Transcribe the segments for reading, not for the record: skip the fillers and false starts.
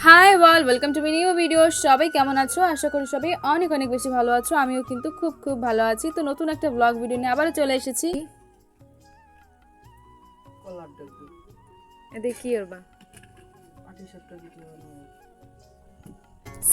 High all welcome to my new video. সবাই কেমন আছো? আশা করি সবাই অনেক অনেক বেশি ভালো আছো। আমিও কিন্তু খুব খুব ভালো আছি। তো নতুন একটা ব্লগ ভিডিও নিয়ে আবারও চলে এসেছি। দেখি ওরবা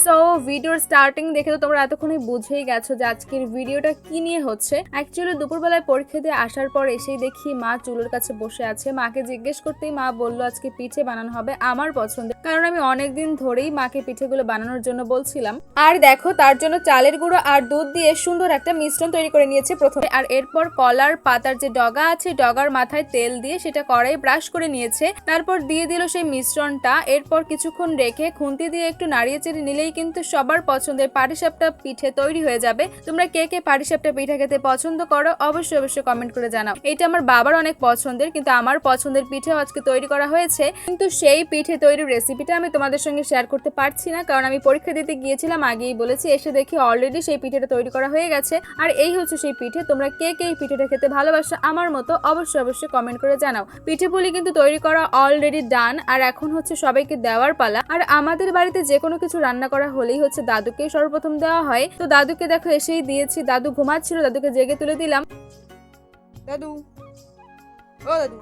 সো ভিডিওর স্টার্টিং দেখে তো তোমরা এতক্ষণই বুঝেই গেছো যে আজকের ভিডিওটা কি নিয়ে হচ্ছে। অ্যাকচুয়ালি দুপুরবেলায় পরীক্ষা দিয়ে আসার পর এসেই দেখি মা চুলোর কাছে বসে আছে। মাকে জিজ্ঞেস করতেই মা বলল আজকে পিঠে বানানো হবে আমার পছন্দের, কারণ আমি অনেকদিন ধরেই মাকে পিঠেগুলো বানানোর জন্য বলছিলাম। আর দেখো তার জন্য চালের গুঁড়ো আর দুধ দিয়ে সুন্দর একটা মিশ্রণ তৈরি করে নিয়েছে প্রথমে, আর এরপর কলার পাতার যে ডগা আছে ডগার মাথায় তেল দিয়ে সেটা কড়াই ব্রাশ করে নিয়েছে। তারপর দিয়ে দিল সেই মিশ্রণটা। এরপর কিছুক্ষণ রেখে খুন্তি দিয়ে একটু নাড়িয়ে চেড়ে নিলেই কিন্তু সবার পছন্দের পাটিসাপটা পিঠে তৈরি হয়ে যাবে। তোমরা কে কে পাটিসাপটা পিঠা খেতে পছন্দ করো অবশ্যই অবশ্যই কমেন্ট করে জানাও। এটা আমার বাবার অনেক পছন্দের, কিন্তু আমার পছন্দের পিঠেও আজকে তৈরি করা হয়েছে, কিন্তু সেই পিঠে তৈরির রেসিপিটা আমি তোমাদের সঙ্গে শেয়ার করতে পারছি না, কারণ আমি পরীক্ষা দিতে গিয়েছিলাম আগেই বলেছি। এসে দেখি অলরেডি সেই পিঠেটা তৈরি করা হয়ে গেছে। আর এই হচ্ছে সেই পিঠে। তোমরা কে কে এই পিঠেটা খেতে ভালোবাসো আমার মতো অবশ্যই অবশ্যই কমেন্ট করে জানাও। পিঠে পুলি কিন্তু তৈরি করা অলরেডি ডান, আর এখন হচ্ছে সবাইকে দেওয়ার পালা। আর আমাদের বাড়িতে যে কোনো কিছু রান্না করা হলেই হচ্ছে দাদুকে সর্বপ্রথম দেওয়া হয়। তো দাদুকে দেখো এসেই দিয়েছি। দাদু ঘুমাচ্ছিল, দাদুকে জেগে তুলে দিলাম। দাদু, ও দাদু।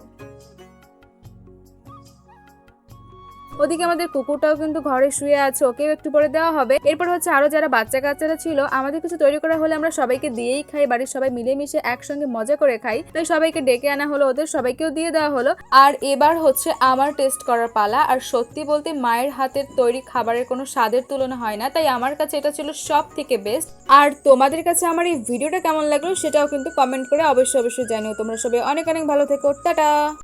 ওদিকে আমাদের কুকুরটাও কিন্তু ঘরে শুয়ে আছে, ওকেও একটু পরে দেওয়া হবে। এরপর হচ্ছে আরো যারা বাচ্চা কাচ্চারা ছিল, আমাদের কিছু তৈরি করা হলে আমরা সবাইকে দিয়েই খাই। বাড়ির সবাই মিলেমিশে একসঙ্গে মজা করে খাই, তাই সবাইকে ডেকে আনা হলো, ওদের সবাইকেও দিয়ে দেওয়া হলো। আর এবার হচ্ছে আমার টেস্ট করার পালা। আর সত্যি বলতে মায়ের হাতের তৈরি খাবারের কোনো স্বাদের তুলনা হয় না, তাই আমার কাছে এটা ছিল সব থেকে বেস্ট। আর তোমাদের কাছে আমার এই ভিডিওটা কেমন লাগলো সেটাও কিন্তু কমেন্ট করে অবশ্যই অবশ্যই জানিও। তোমরা সবাই অনেক অনেক ভালো থেকো। টাটা।